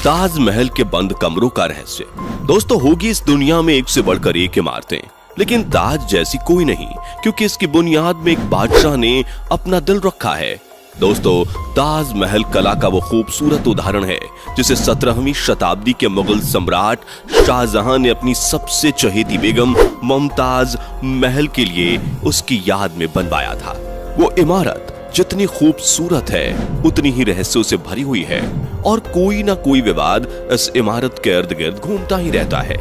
ताजमहल के बंद कमरों का रहस्य। दोस्तों, होगी इस दुनिया में एक से बढ़कर एक इमारतें, लेकिन ताज जैसी कोई नहीं, क्योंकि इसकी बुनियाद में एक बादशाह ने अपना दिल रखा है। दोस्तों, ताजमहल कला का वो खूबसूरत उदाहरण है जिसे 17वीं शताब्दी के मुगल सम्राट शाहजहां ने अपनी सबसे चहेती बेगम मुमताज महल के लिए उसकी याद में बनवाया था। वो इमारत जितनी खूबसूरत है उतनी ही रहस्यों से भरी हुई है और कोई ना कोई विवाद इस इमारत के इर्द गिर्द घूमता ही रहता है।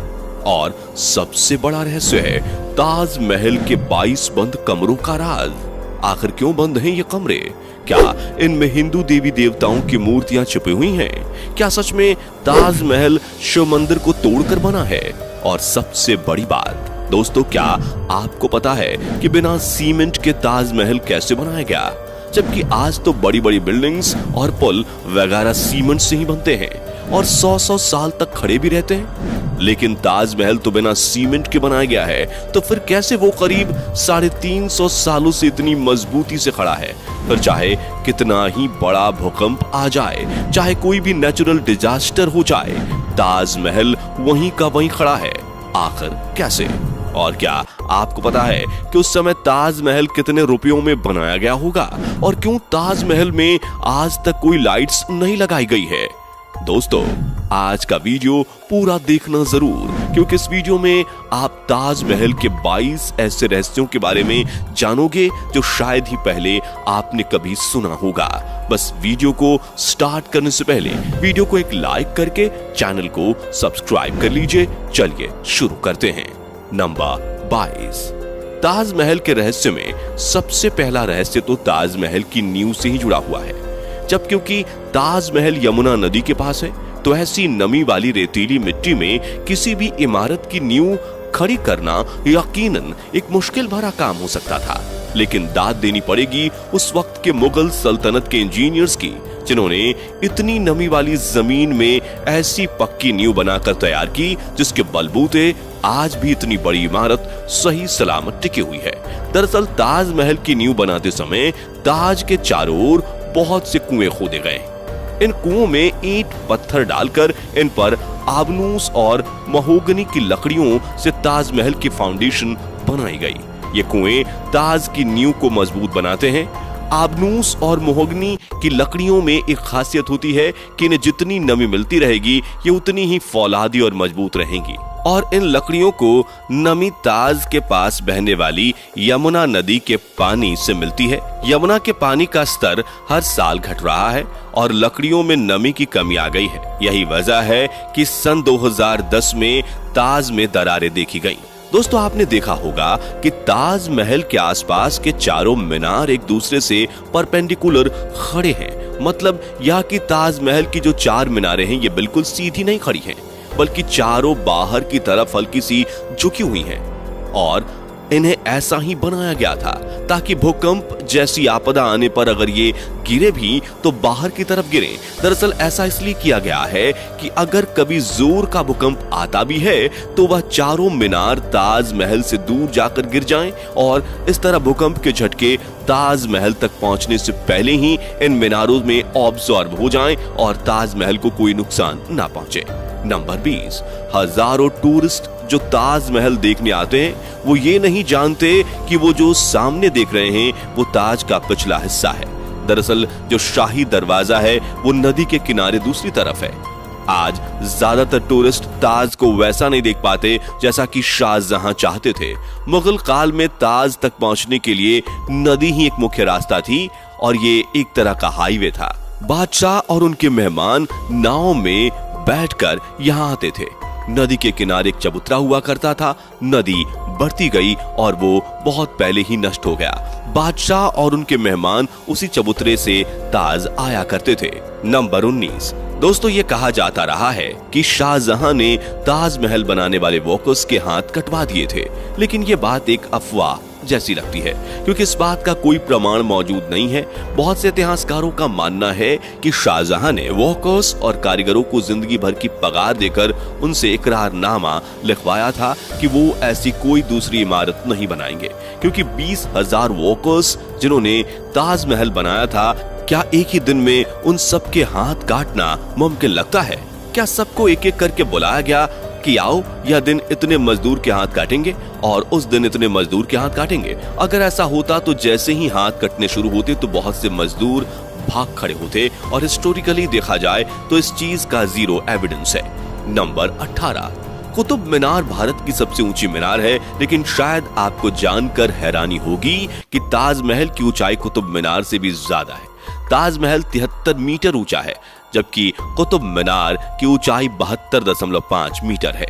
और सबसे बड़ा रहस्य है ताजमहल के 22 बंद कमरों का राज। आखिर क्यों बंद हैं ये कमरे? क्या इनमें हिंदू देवी देवताओं की मूर्तियां छिपी हुई हैं? क्या सच में ताजमहल शिव मंदिर को तोड़कर बना है? और सबसे बड़ी बात दोस्तों, क्या आपको पता है कि बिना सीमेंट के ताजमहल कैसे बनाया गया? जबकि आज तो बड़ी बड़ी बिल्डिंग्स और पुल वगैरह सीमेंट से ही बनते हैं और 100-100 साल तक खड़े भी रहते हैं, लेकिन ताजमहल तो बिना सीमेंट के बनाया गया है। तो फिर कैसे वो करीब 350 सालों से इतनी मजबूती से खड़ा है? फिर चाहे कितना ही बड़ा भूकंप आ जाए, चाहे कोई भी नेचुरल डिजास्टर हो जाए, ताजमहल वहीं का वहीं खड़ा है। आखिर कैसे? और क्या आपको पता है कि उस समय ताजमहल कितने रुपयों में बनाया गया होगा? और क्यों ताजमहल में आज तक कोई लाइट्स नहीं लगाई गई है? दोस्तों, आज का वीडियो पूरा देखना जरूर, क्योंकि इस वीडियो में आप ताजमहल के 22 ऐसे रहस्यों के बारे में जानोगे जो शायद ही पहले आपने कभी सुना होगा। बस वीडियो को स्टार्ट करने से पहले वीडियो को एक लाइक करके चैनल को सब्सक्राइब कर लीजिए। चलिए शुरू करते हैं। नंबर 22, ताजमहल के रहस्य में सबसे पहला रहस्य तो ताजमहल की नींव से ही जुड़ा हुआ है। जब क्योंकि ताजमहल यमुना नदी के पास है, तो ऐसी नमी वाली रेतीली मिट्टी में किसी भी इमारत की नींव खड़ी करना यकीनन एक मुश्किल भरा काम हो सकता था। लेकिन दाद देनी पड़ेगी उस वक्त के मुगल सल्तनत के इंजीनियर्स की, जिन्होंने इतनी नमी वाली जमीन में ऐसी पक्की नींव बनाकर तैयार की जिसके बलबूते आज भी इतनी बड़ी इमारत सही सलामत टिकी हुई है। दरअसल ताजमहल की नींव बनाते समय ताज के चारों ओर बहुत से कुएं खोदे गए। इन कुओं में ईंट पत्थर डालकर इन पर आबनूस और महोगनी की लकड़ियों से ताजमहल की फाउंडेशन बनाई गई। ये कुएं ताज की नींव को मजबूत बनाते हैं। आबनूस और महोगनी की लकड़ियों में एक खासियत होती है कि इन्हें जितनी नमी मिलती रहेगी ये उतनी ही फौलादी और मजबूत रहेंगी। और इन लकड़ियों को नमी ताज के पास बहने वाली यमुना नदी के पानी से मिलती है। यमुना के पानी का स्तर हर साल घट रहा है और लकड़ियों में नमी की कमी आ गई है। यही वजह है कि सन 2010 में ताज में दरारें देखी गईं। दोस्तों, आपने देखा होगा कि ताजमहल के आसपास के चारों मीनार एक दूसरे से परपेंडिकुलर खड़े हैं। मतलब यह कि ताजमहल की जो 4 मीनारें हैं ये बिल्कुल सीधी नहीं खड़ी हैं, बल्कि चारों बाहर की तरफ हल्की सी झुकी हुई हैं। और इन्हें ऐसा ही बनाया गया था ताकि भूकंप जैसी आपदा आने पर अगर ये गिरे भी तो बाहर की तरफ गिरे। दरअसल ऐसा इसलिए किया गया है कि अगर कभी जोर का भूकंप आता भी है तो वह चारों मीनार ताजमहल से दूर जाकर गिर जाएं और इस तरह भूकंप के झटके ताजमहल तक पहुंचने से पहले ही इन मीनारों में ऑब्जॉर्ब हो जाएं और ताजमहल को कोई नुकसान ना पहुंचे। नंबर 20, हजारों टूरिस्ट जो ताजमहल देखने आते हैं वो ये नहीं जानते कि वो जो सामने देख रहे हैं वो ताज का पिछला हिस्सा है। दरअसल जो शाही दरवाजा है वो नदी के किनारे दूसरी तरफ है। आज ज्यादातर टूरिस्ट ताज को वैसा नहीं देख पाते जैसा कि शाहजहां चाहते थे। मुगल काल में ताज तक पहुंचने के लिए नदी ही एक मुख्य रास्ता थी और ये एक तरह का हाईवे था। बादशाह और उनके मेहमान नाव में बैठकर यहाँ आते थे। नदी के किनारे एक चबूतरा हुआ करता था। नदी बढ़ती गई और वो बहुत पहले ही नष्ट हो गया। बादशाह और उनके मेहमान उसी चबूतरे से ताज आया करते थे। नंबर 19, दोस्तों, ये कहा जाता रहा है कि शाहजहां ने ताजमहल बनाने वाले वर्कर्स के हाथ कटवा दिए थे, लेकिन ये बात एक अफवाह जैसी लगती है क्योंकि इस बात का कोई प्रमाण मौजूद नहीं है। बहुत से इतिहासकारों का मानना है कि शाहजहां ने वर्कर्स और कारीगरों को जिंदगी भर की पगार देकर उनसे इकरारनामा लिखवाया था कि वो ऐसी कोई दूसरी इमारत नहीं बनाएंगे, क्योंकि 20,000 वर्कर्स जिन्होंने ताजमहल बनाया था, क्या एक ही दिन में उन सब के हाथ काटना मुमकिन लगता है? क्या सबको एक एक करके बुलाया गया कि आओ यह दिन इतने मजदूर के हाथ काटेंगे और उस दिन इतने मजदूर के हाथ काटेंगे? अगर ऐसा होता तो जैसे ही हाथ कटने शुरू होते तो बहुत से मजदूर भाग खड़े होते और हिस्टोरिकली देखा जाए तो इस चीज का जीरो एविडेंस है। नंबर 18, कुतुब मीनार भारत की सबसे ऊंची मीनार है, लेकिन शायद आपको जानकर हैरानी होगी कि ताजमहल की ऊंचाई कुतुब मीनार से भी ज्यादा है। ताजमहल 73 मीटर ऊंचा है, जबकि कुतुब मीनार की ऊंचाई 72.5 मीटर है।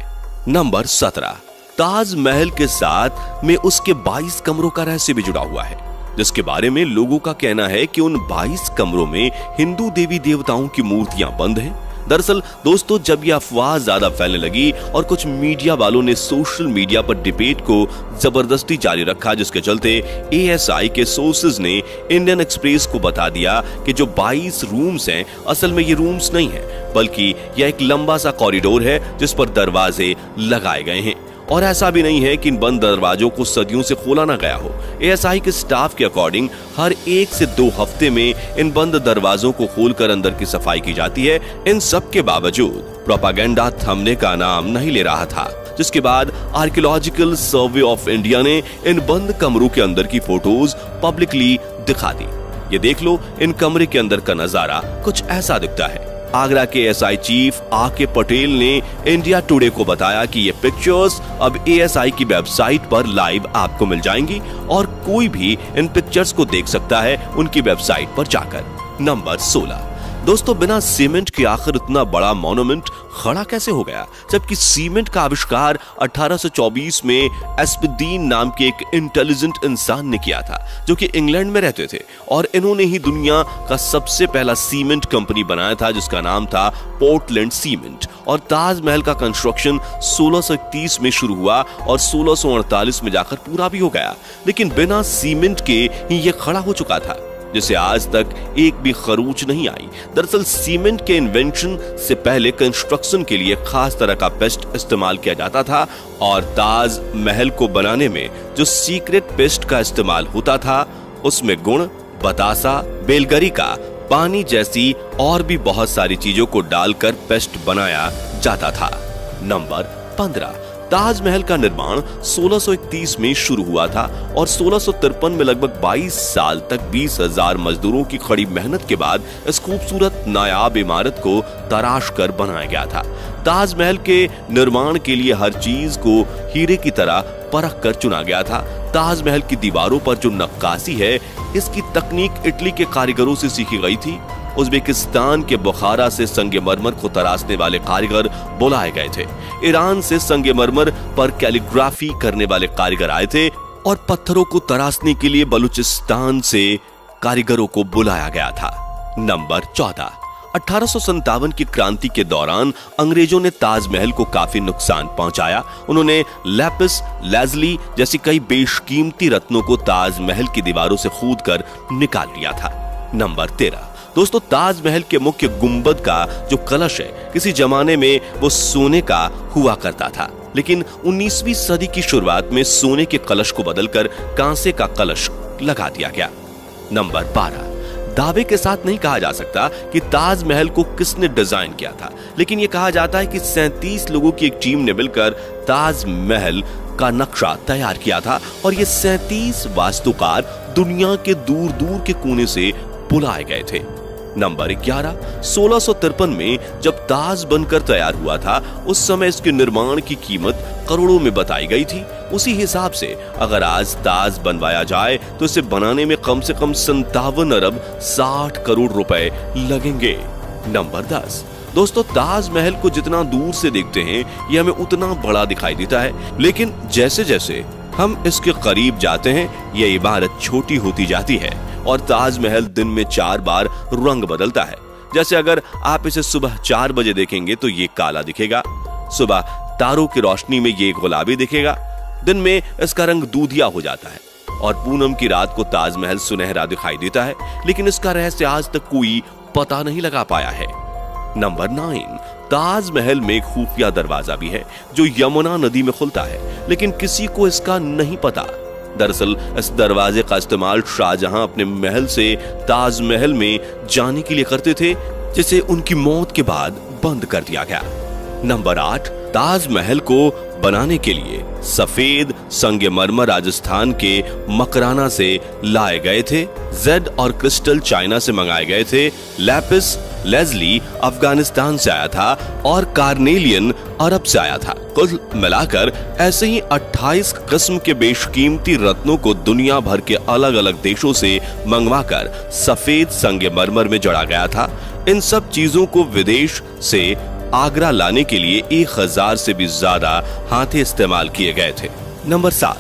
नंबर 17, ताजमहल के साथ में उसके 22 कमरों का रहस्य भी जुड़ा हुआ है, जिसके बारे में लोगों का कहना है कि उन 22 कमरों में हिंदू देवी देवताओं की मूर्तियां बंद हैं। दरअसल दोस्तों, जब यह अफवाह ज्यादा फैलने लगी और कुछ मीडिया वालों ने सोशल मीडिया पर डिबेट को जबरदस्ती जारी रखा, जिसके चलते ASI के सोर्सेज ने इंडियन एक्सप्रेस को बता दिया कि जो 22 रूम्स हैं, असल में ये रूम्स नहीं है, बल्कि यह एक लंबा सा कॉरिडोर है जिस पर दरवाजे लगाए गए हैं। और ऐसा भी नहीं है कि इन बंद दरवाजों को सदियों से खोला ना गया हो। ASI के स्टाफ के अकॉर्डिंग हर 1 से 2 हफ्ते में इन बंद दरवाजों को खोलकर अंदर की सफाई की जाती है। इन सब के बावजूद प्रोपागेंडा थमने का नाम नहीं ले रहा था, जिसके बाद आर्कियोलॉजिकल सर्वे ऑफ इंडिया ने इन बंद कमरों के अंदर की फोटोज पब्लिकली दिखा दी। ये देख लो, इन कमरे के अंदर का नजारा कुछ ऐसा दिखता है। आगरा के ASI चीफ AK पटेल ने इंडिया टुडे को बताया कि ये पिक्चर्स अब ASI की वेबसाइट पर लाइव आपको मिल जाएंगी और कोई भी इन पिक्चर्स को देख सकता है उनकी वेबसाइट पर जाकर। नंबर 16, दोस्तों, बिना सीमेंट के आखिर इतना बड़ा मॉन्यूमेंट खड़ा कैसे हो गया, जबकि सीमेंट का आविष्कार 1824 में एस्पिदीन नाम के एक इंटेलिजेंट इंसान ने किया था, जो कि इंग्लैंड में रहते थे, और इन्होंने ही दुनिया का सबसे पहला सीमेंट कंपनी बनाया था, जिसका नाम था पोर्टलैंड सीमेंट। और ताजमहल का कंस्ट्रक्शन 1631 में शुरू हुआ और 1648 में जाकर पूरा भी हो गया, लेकिन बिना सीमेंट के ही यह खड़ा हो चुका था, जिसे आज तक एक भी खरोंच नहीं आई। दरअसल सीमेंट के इन्वेंशन से पहले कंस्ट्रक्शन के लिए खास तरह का पेस्ट इस्तेमाल किया जाता था, और ताजमहल को बनाने में जो सीक्रेट पेस्ट का इस्तेमाल होता था उसमें गुण, बतासा, बेलगरिका, पानी जैसी और भी बहुत सारी चीजों को डालकर पेस्ट बनाया जाता था। नंबर 15, ताजमहल का निर्माण 1631 में शुरू हुआ था और 1653 में लगभग 22 साल तक 20,000 मजदूरों की कड़ी मेहनत के बाद इस खूबसूरत नायाब इमारत को तराश कर बनाया गया था। ताजमहल के निर्माण के लिए हर चीज को हीरे की तरह परख कर चुना गया था। ताजमहल की दीवारों पर जो नक्काशी है, इसकी तकनीक इटली के कारीगरों से सीखी गई थी। उज्बेकिस्तान के बुखारा से संगमरमर को तराशने वाले कारीगर बुलाए गए थे। ईरान से संगमरमर पर कैलीग्राफी करने वाले कारीगर आए थे और पत्थरों को तराशने के लिए बलूचिस्तान से कारीगरों को बुलाया गया था। नंबर 14, 1857 की क्रांति के दौरान अंग्रेजों ने ताजमहल को काफी नुकसान पहुंचाया। उन्होंने लैपिस लाजुली जैसी कई बेशकीमती रत्नों को ताजमहल की दीवारों से खोदकर निकाल लिया था। नंबर 13, दोस्तों, ताजमहल के मुख्य गुंबद का जो कलश है, किसी जमाने में वो सोने का हुआ करता था, लेकिन 19वीं सदी की शुरुआत में सोने के कलश को बदलकर कांसे का कलश लगा दिया गया। नंबर 12, दावे के साथ नहीं कहा जा सकता कि ताजमहल को किसने डिजाइन किया था, लेकिन यह कहा जाता है कि 37 लोगों की एक टीम ने मिलकर ताजमहल का नक्शा तैयार किया था और ये 37 वास्तुकार दुनिया के दूर दूर के कोने से बुलाए गए थे। नंबर 11, 1653 में जब ताज बनकर तैयार हुआ था, उस समय इसके निर्माण की कीमत करोड़ों में बताई गई थी। उसी हिसाब से अगर आज ताज बनवाया जाए तो इसे बनाने में कम से कम 57 अरब 60 करोड़ रुपए लगेंगे। नंबर 10, दोस्तों, ताजमहल को जितना दूर से देखते हैं यह हमें उतना बड़ा दिखाई देता है, लेकिन जैसे जैसे हम इसके करीब जाते हैं यह इमारत छोटी होती जाती है और ताजमहल दिन में 4 बार रंग बदलता है। जैसे अगर आप इसे सुबह 4 बजे देखेंगे तो ये काला दिखेगा, सुबह तारों की रोशनी में ये गुलाबी दिखेगा, दिन में इसका रंग दूधिया हो जाता है और पूनम की रात को ताजमहल सुनहरा दिखाई देता है, लेकिन इसका रहस्य आज तक कोई पता नहीं लगा पाया है। नंबर 9, ताजमहल में एक खुफिया दरवाजा भी है जो यमुना नदी में खुलता है, लेकिन किसी को इसका नहीं पता। दरअसल इस दरवाजे का इस्तेमाल शाहजहां अपने महल से ताजमहल में जाने के लिए करते थे, जिसे उनकी मौत के बाद बंद कर दिया गया। नंबर 8, ताजमहल को बनाने के लिए सफेद संगमरमर राजस्थान के मकराना से लाए गए थे, जेड और क्रिस्टल चाइना से मंगाए गए थे, लैपिस लेजली अफगानिस्तान से आया था और कार्नेलियन अरब से आया था। कुल मिलाकर ऐसे ही 28 किस्म के बेशकीमती रत्नों को दुनिया भर के अलग अलग देशों से मंगवाकर सफेद संगमरमर में जड़ा गया था। इन सब चीजों को विदेश से आगरा लाने के लिए 1000 से भी ज्यादा हाथे इस्तेमाल किए गए थे। नंबर 7,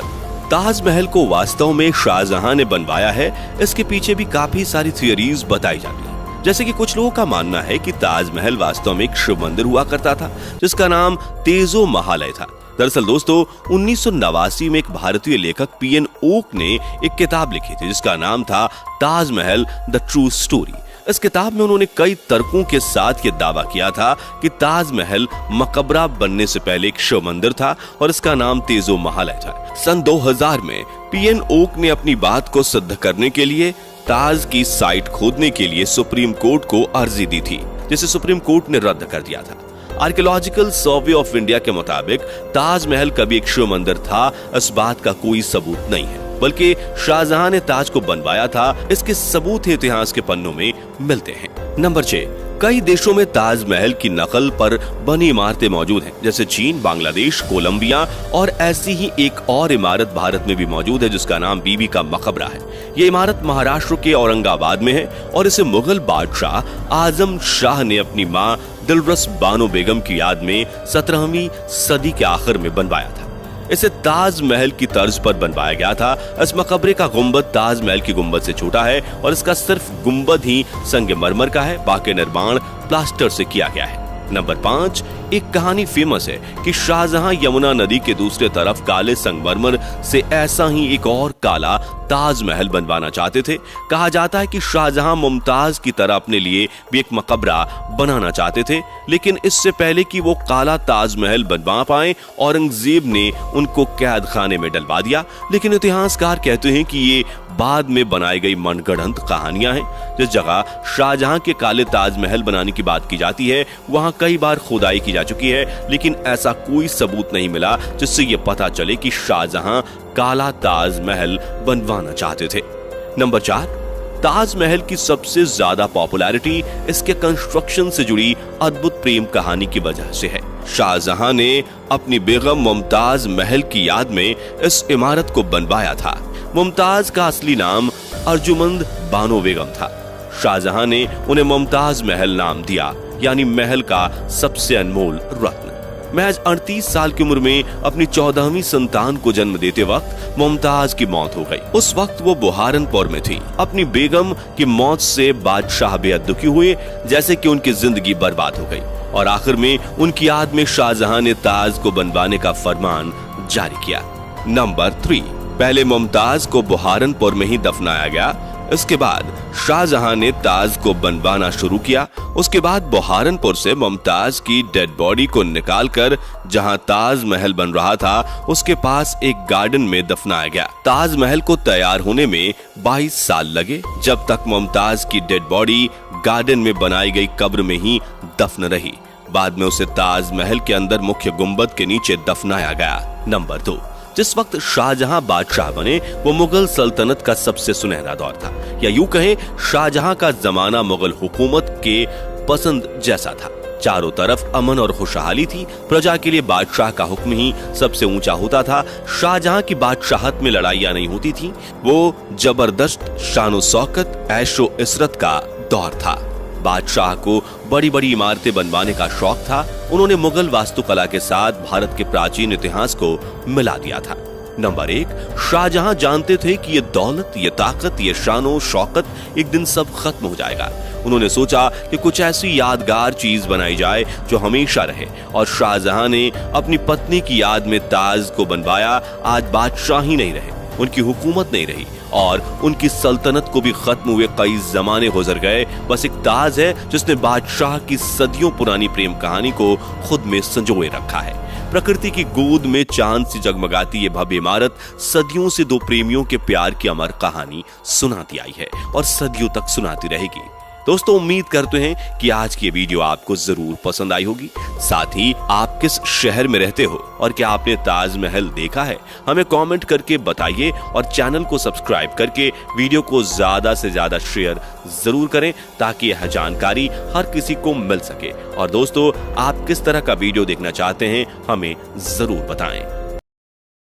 ताजमहल को वास्तव में शाहजहां ने बनवाया है। इसके पीछे भी काफी सारी थियरीज बताई जाती है। जैसे कि कुछ लोगों का मानना है कि ताजमहल वास्तव में एक शिव मंदिर हुआ करता था जिसका नाम तेजो महालय था। दरअसल दोस्तों 1989 में एक भारतीय लेखक पीएन ओक ने एक किताब लिखी थी जिसका नाम था ताजमहल द ट्रू स्टोरी। इस किताब में उन्होंने कई तर्कों के साथ ये दावा किया था कि ताजमहल मकबरा बनने से पहले एक शिव मंदिर था और इसका नाम तेजो महालय था। सन 2000 में पीएन ओक ने अपनी बात को सिद्ध करने के लिए ताज की साइट खोदने के लिए सुप्रीम कोर्ट को अर्जी दी थी, जिसे सुप्रीम कोर्ट ने रद्द कर दिया था। आर्कियोलॉजिकल सर्वे ऑफ इंडिया के मुताबिक ताजमहल कभी एक शिव मंदिर था, इस बात का कोई सबूत नहीं है, बल्कि शाहजहां ने ताज को बनवाया था, इसके सबूत इतिहास के पन्नों में मिलते हैं। नंबर 6, कई देशों में ताजमहल की नकल पर बनी इमारतें मौजूद हैं, जैसे चीन, बांग्लादेश, कोलंबिया और ऐसी ही एक और इमारत भारत में भी मौजूद है जिसका नाम बीबी का मकबरा है। ये इमारत महाराष्ट्र के औरंगाबाद में है और इसे मुगल बादशाह आजम शाह ने अपनी मां दिलरस बानो बेगम की याद में 17वीं सदी के आखिर में बनवाया था। इसे ताजमहल की तर्ज पर बनवाया गया था। इस मकबरे का गुंबद ताजमहल की गुंबद से छोटा है और इसका सिर्फ गुंबद ही संगमरमर का है, बाकी निर्माण प्लास्टर से किया गया है। नंबर 5, एक कहानी फेमस है कि शाहजहां यमुना नदी के दूसरे तरफ काले संगमरमर से ऐसा ही एक और काला ताजमहल बनवाना चाहते थे। कहा जाता है कि शाहजहां मुमताज की तरह अपने लिए भी एक मकबरा बनाना चाहते थे, लेकिन इससे पहले कि वो काला ताजमहल बनवा पाए औरंगजेब ने उनको कैद खाने में डलवा दिया। लेकिन इतिहासकार कहते हैं कि ये बाद में बनाई गई मनगढ़ंत कहानियां हैं। जिस जगह शाहजहां के काले ताजमहल बनाने की बात की जाती है वहां कई बार खुदाई की जा चुकी है, लेकिन ऐसा कोई सबूत नहीं मिला जिससे ये पता चले कि शाहजहां काला ताजमहल बनवाना चाहते थे। नंबर 4, ताजमहल की सबसे ज्यादा पॉपुलैरिटी इसके कंस्ट्रक्शन से जुड़ी अद्भुत प्रेम कहानी की वजह से है। शाहजहां ने अपनी बेगम मुमताज महल की याद में इस इमारत को बनवाया था। मुमताज का असली नाम अर्जुमंद बानो बेगम था। शाहजहां ने उन्हें मुमताज महल नाम दिया, यानी महल का सबसे अनमोल रत्न। महज 38 साल की उम्र में अपनी 14वीं संतान को जन्म देते वक्त मुमताज की मौत हो गई। उस वक्त वो बुहारनपुर में थी। अपनी बेगम की मौत से बादशाह बेहद दुखी हुए, जैसे कि उनकी जिंदगी बर्बाद हो गई और आखिर में उनकी याद में शाहजहां ने ताज को बनवाने का फरमान जारी किया। नंबर 3, पहले मुमताज को बुहारनपुर में ही दफनाया गया। इसके बाद शाहजहां ने ताज को बनवाना शुरू किया। उसके बाद बुहारनपुर से मुमताज की डेड बॉडी को निकालकर जहां ताज महल बन रहा था उसके पास एक गार्डन में दफनाया गया। ताज महल को तैयार होने में 22 साल लगे, जब तक मुमताज की डेड बॉडी गार्डन में बनाई गई कब्र में ही दफन रही। बाद में उसे ताज महल के अंदर मुख्य गुंबद के नीचे दफनाया गया। नंबर 2, जिस वक्त शाहजहां बादशाह बने वो मुगल सल्तनत का सबसे सुनहरा दौर था, या यूं कहें शाहजहां का जमाना मुगल हुकूमत के पसंद जैसा था। चारों तरफ अमन और खुशहाली थी। प्रजा के लिए बादशाह का हुक्म ही सबसे ऊंचा होता था। शाहजहां की बादशाहत में लड़ाइयां नहीं होती थी। वो जबरदस्त शानो शौकत, ऐशो इशरत का दौर था। बादशाह को बड़ी बड़ी इमारतें बनवाने का शौक था। उन्होंने मुगल वास्तुकला के साथ भारत के प्राचीन इतिहास को मिला दिया था। नंबर 1, शाहजहां जानते थे कि ये दौलत, ये ताकत, ये शानो शौकत एक दिन सब खत्म हो जाएगा। उन्होंने सोचा कि कुछ ऐसी यादगार चीज बनाई जाए जो हमेशा रहे, और शाहजहां ने अपनी पत्नी की याद में ताज को बनवाया। आज बादशाह ही नहीं रहे, उनकी हुकूमत नहीं रही और उनकी सल्तनत को भी खत्म हुए कई जमाने गुजर गए। बस एक ताज है जिसने बादशाह की सदियों पुरानी प्रेम कहानी को खुद में संजोए रखा है। प्रकृति की गोद में चांद सी जगमगाती ये भव्य इमारत सदियों से दो प्रेमियों के प्यार की अमर कहानी सुनाती आई है और सदियों तक सुनाती रहेगी। दोस्तों उम्मीद करते हैं कि आज की ये वीडियो आपको जरूर पसंद आई होगी। साथ ही आप किस शहर में रहते हो और क्या आपने ताजमहल देखा है, हमें कमेंट करके बताइए और चैनल को सब्सक्राइब करके वीडियो को ज्यादा से ज्यादा शेयर जरूर करें ताकि यह जानकारी हर किसी को मिल सके। और दोस्तों आप किस तरह का वीडियो देखना चाहते हैं हमें जरूर बताएं।